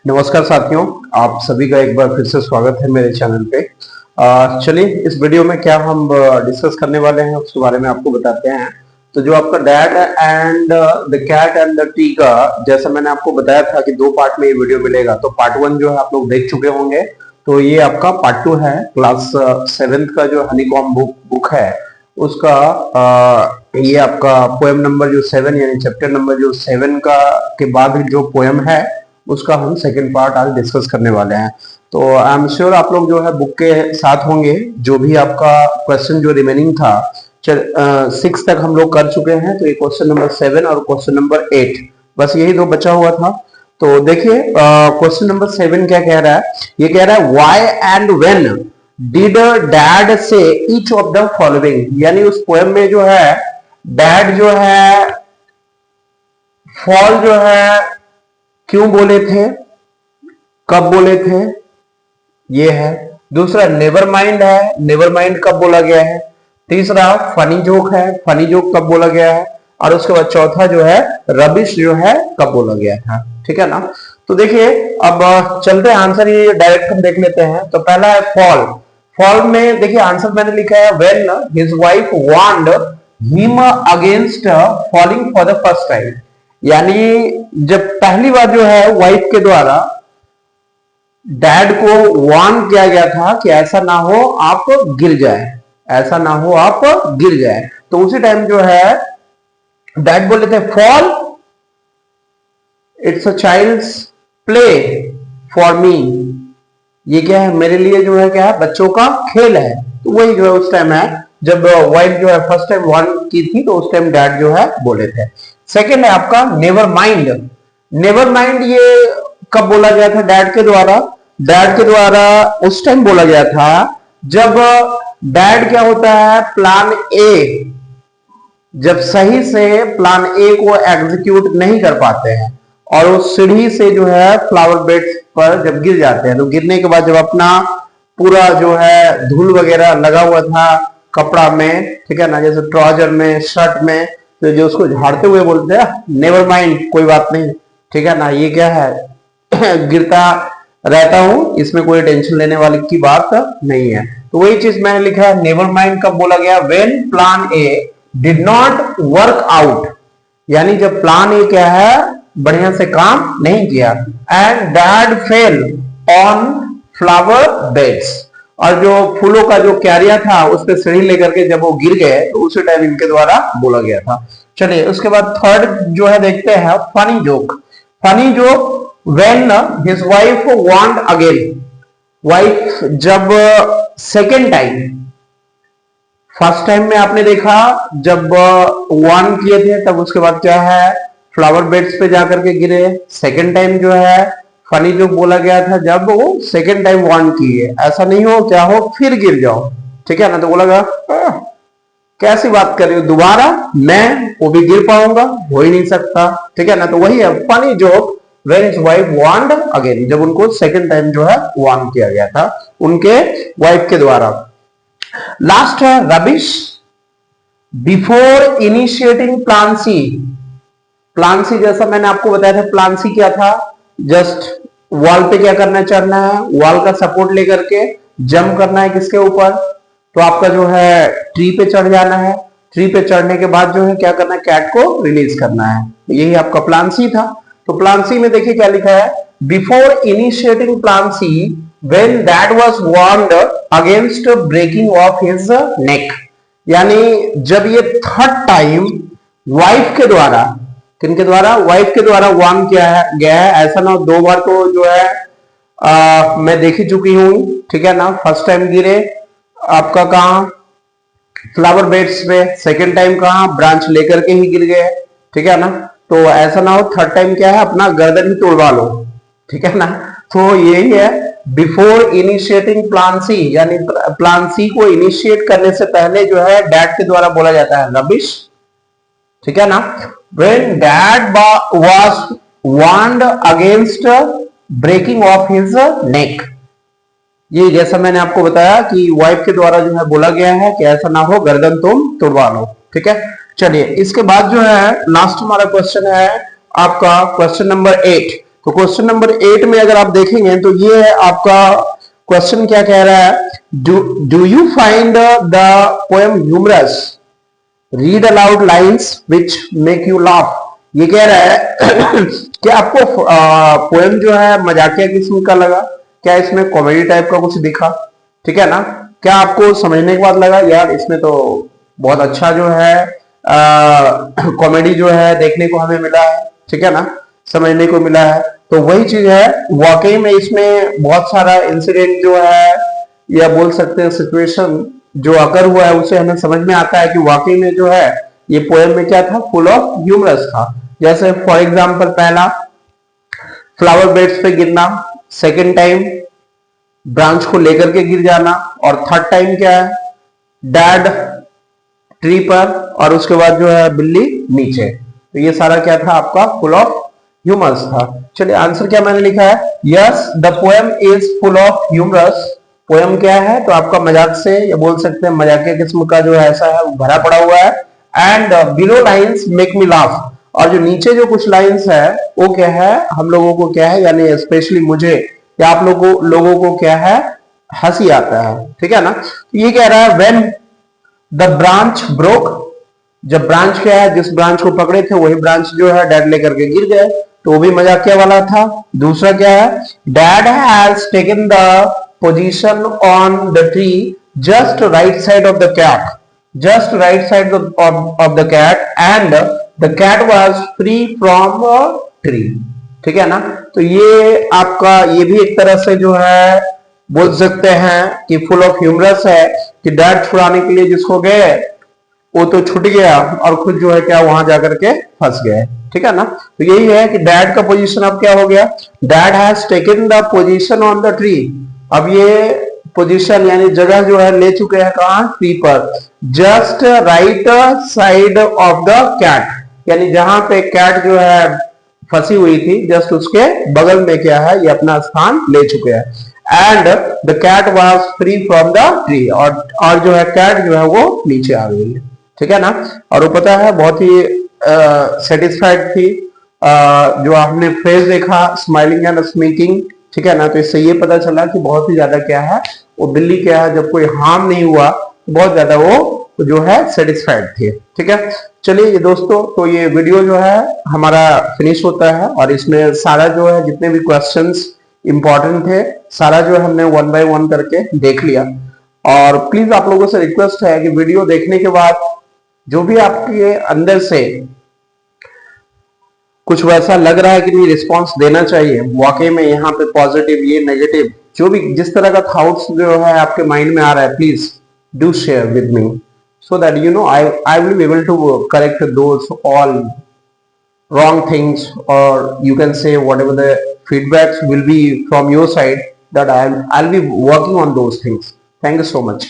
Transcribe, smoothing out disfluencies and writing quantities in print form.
नमस्कार साथियों, आप सभी का एक बार फिर से स्वागत है मेरे चैनल पे। चलिए इस वीडियो में क्या हम डिस्कस करने वाले हैं उसके बारे में आपको बताते हैं। तो जो आपका dad and the cat and the tree का, जैसा मैंने आपको बताया था कि दो पार्ट में ये वीडियो मिलेगा। तो पार्ट 1 जो है आप लोग देख चुके होंगे, तो ये आपका पार्ट 2 है। क्लास 7th का जो हनीकॉम्ब बुक है उसका ये आपका पोएम नंबर जो 7 यानी चैप्टर नंबर जो 7 का के बाद जो पोएम है उसका हम सेकंड पार्ट आज डिस्कस करने वाले हैं। तो आई एम श्योर आप लोग जो है बुक के साथ होंगे। जो भी आपका क्वेश्चन जो रिमेनिंग था 6 तक हम लोग कर चुके हैं। तो ये क्वेश्चन नंबर 7 और क्वेश्चन नंबर 8 बस यही दो बचा हुआ था। तो देखिए क्वेश्चन नंबर 7 क्या कह रहा है। ये कह रहा है why and when did dad से ईच ऑफ द फॉलोइंग। यानी उस पोएम में जो है डैड जो है फॉल जो है क्यों बोले थे, कब बोले थे, ये है। दूसरा नेवर माइंड है, नेवर माइंड कब बोला गया है। तीसरा फनी जोक है, फनी जोक कब बोला गया है। और उसके बाद चौथा जो है रबिश जो है कब बोला गया था। ठीक है ना। तो देखिए अब चलते हैं आंसर, ये डायरेक्ट हम देख लेते हैं। तो पहला है फॉल। फॉल में देखिए आंसर मैंने लिखा है when his wife warned him against falling for the first time. यानी जब पहली बार जो है वाइफ के द्वारा डैड को वार्न किया गया था कि ऐसा ना हो आप गिर जाए, ऐसा ना हो आप गिर जाए। तो उसी टाइम जो है डैड बोले थे fall it's a child's play for me. ये क्या है, मेरे लिए जो है क्या है, बच्चों का खेल है। तो वही जो है उस टाइम है जब वाइफ जो है फर्स्ट टाइम वार्न की थी, तो उस टाइम डैड जो है बोले थे। सेकेंड है आपका नेवर माइंड। नेवर माइंड ये कब बोला गया था डैड के द्वारा। डैड के द्वारा उस टाइम बोला गया था जब डैड क्या होता है प्लान ए, जब सही से प्लान ए को एग्जीक्यूट नहीं कर पाते हैं और उस सीढ़ी से जो है फ्लावर बेड्स पर जब गिर जाते हैं, तो गिरने के बाद जब अपना पूरा जो है धूल वगैरह लगा हुआ था कपड़ा में, ठीक है ना, जैसे ट्राउजर में, शर्ट में, तो जो उसको झाड़ते हुए बोलते हैं नेवर माइंड, कोई बात नहीं, ठीक है ना, ये क्या है गिरता रहता हूं, इसमें कोई टेंशन लेने वाली की बात नहीं है। तो वही चीज मैंने लिखा है नेवर माइंड कब बोला गया, when plan A did not work out. यानी जब प्लान ए क्या है बढ़िया से काम नहीं किया। And dad fell on flower beds, और जो फूलों का जो क्यारिया था उस पर सीढ़ी लेकर के जब वो गिर गए तो उसी टाइम इनके द्वारा बोला गया था। चलिए उसके बाद थर्ड जो है देखते हैं funny joke. Funny joke when his wife warned again. Wife जब सेकेंड टाइम, फर्स्ट टाइम में आपने देखा जब वार्न किए थे तब उसके बाद क्या है फ्लावर बेड्स पे जाकर के गिरे। सेकेंड टाइम जो है फनी जो बोला गया था जब वो सेकेंड टाइम वार्न किए, ऐसा नहीं हो क्या हो फिर गिर जाओ, ठीक है ना। तो बोला गया कैसी बात कर रही हो, दोबारा मैं वो भी गिर पाऊंगा, हो ही नहीं सकता, ठीक है ना। तो वही है funny joke when his wife warned again, जब उनको सेकेंड टाइम जो है वार्न किया गया था उनके वाइफ के द्वारा। लास्ट है rubbish. Before initiating plan C. Plan C जैसा मैंने आपको बताया था, प्लान सी क्या था, जस्ट वॉल पे क्या करना चढ़ना है, वॉल का सपोर्ट लेकर के जंप करना है किसके ऊपर, तो आपका जो है ट्री पे चढ़ जाना है। ट्री पे चढ़ने के बाद जो है क्या करना है, कैट को रिलीज करना है। यही आपका प्लान सी था। तो प्लान सी में देखिए क्या लिखा है, before initiating plan C when that was warned against breaking off his neck. यानी जब ये थर्ड टाइम वाइफ के द्वारा, किनके द्वारा, वाइफ के द्वारा वार्न किया गया है। ऐसा ना हो दो बार तो जो है मैं देख ही चुकी हूं, ठीक है ना। फर्स्ट टाइम गिरे आपका कहां फ्लावर बेड्स पे, सेकेंड टाइम कहां ब्रांच लेकर के ही गिर गए, ठीक है ना। तो ऐसा ना हो थर्ड टाइम क्या है अपना गर्दन ही तोड़वा लो, ठीक है ना। तो यही है बिफोर इनिशिएटिंग प्लान सी, यानी प्लान सी को इनिशिएट करने से पहले जो है डैड के द्वारा बोला जाता है रबिश, ठीक है ना। When dad was warned against breaking of his neck, ये जैसा मैंने आपको बताया कि वाइफ के द्वारा जो है बोला गया है कि ऐसा ना हो गर्दन तुम तोड़वा लो, ठीक है। चलिए इसके बाद जो है लास्ट हमारा क्वेश्चन है आपका क्वेश्चन नंबर 8। तो क्वेश्चन नंबर 8 में अगर आप देखेंगे तो ये है आपका क्वेश्चन क्या कह रहा है, do you find the poem humorous, read aloud lines which make you laugh. ये कह रहा है कि आपको पोएम जो है मजाकिया किस्म का लगा, क्या इसमें कॉमेडी टाइप का कुछ दिखा, ठीक है ना, क्या आपको समझने के बाद लगा यार इसमें तो बहुत अच्छा जो है कॉमेडी जो है देखने को हमें मिला है, ठीक है ना, समझने को मिला है। तो वही चीज है, वाकई में इसमें बहुत सारा इंसिडेंट जो है या बोल सकते हैं सिचुएशन जो अकर हुआ है उसे हमें समझ में आता है कि वाकई में जो है ये पोएम में क्या था, फुल ऑफ ह्यूमरस था। जैसे फॉर एग्जांपल पहला फ्लावर बेड्स पे गिरना, सेकंड टाइम ब्रांच को लेकर के गिर जाना, और थर्ड टाइम क्या है, डैड ट्री पर, और उसके बाद जो है बिल्ली नीचे। तो ये सारा क्या था आपका फुल ऑफ ह्यूमरस था। चलिए आंसर क्या मैंने लिखा है, yes the poem is full of humorous. Poem क्या है तो आपका मजाक से या बोल सकते हैं मजाकिया किस्म का जो है ऐसा है वो भरा पड़ा हुआ है। And below lines make me laugh, और जो नीचे जो कुछ लाइन्स है वो क्या है, हम लोगों को क्या है, यानी स्पेशली मुझे या आप लोगों को क्या है, हंसी आता है, ठीक है ना। ये कह रहा है व्हेन द ब्रांच ब्रोक, जब ब्रांच क्या है, जिस ब्रांच को पकड़े थे वही ब्रांच जो है डैड लेकर के गिर गए, तो वो भी मजाकिया वाला था। दूसरा क्या है, dad has taken the position on the tree just right side of the cat, just right side of the cat, and the cat was free from tree, ठीक है ना। तो ये आपका ये भी एक तरह से जो है बोल सकते हैं कि फुल ऑफ ह्यूमरस है कि डैड छुड़ाने के लिए जिसको गए वो तो छूट गया और खुद जो है क्या वहां जाकर के फंस गए, ठीक है ना। तो यही है कि डैड का पोजीशन अब क्या हो गया, dad has taken the position on the tree. अब ये पोजीशन यानी जगह जो है ले चुके हैं कहां, ट्री पर, just right side of the cat, यानी जहां पे कैट जो है फंसी हुई थी जस्ट उसके बगल में क्या है ये अपना स्थान ले चुके हैं। And the cat was free from the tree, और जो है कैट जो है वो नीचे आ गई है, ठीक है ना। और वो पता है बहुत ही सेटिस्फाइड थी, जो हमने फ्रेज देखा स्माइलिंग एंड स्मीकिंग, ठीक है ना। तो इससे ये पता चला कि बहुत ही ज्यादा क्या है वो बिल्ली क्या है, जब कोई हार्म नहीं हुआ बहुत ज्यादा वो जो है सेटिस्फाइड थे, ठीक है। चलिए ये दोस्तों, तो ये वीडियो जो है हमारा फिनिश होता है, और इसमें सारा जो है जितने भी क्वेश्चंस इंपॉर्टेंट थे सारा जो है हमने 1 बाय 1 करके देख लिया। और प्लीज आप लोगों से रिक्वेस्ट है कि वीडियो देखने के बाद जो भी आपके अंदर से कुछ वैसा लग रहा है कि नहीं रिस्पॉन्स देना चाहिए, वाकई में यहाँ पे पॉजिटिव ये नेगेटिव जो भी जिस तरह का थॉट्स जो है आपके माइंड में आ रहा है, please do share with me, so that you know I will be able to correct those all wrong things, or you can say whatever the feedbacks will be from your side, that I'll be working on those things. Thank you so much.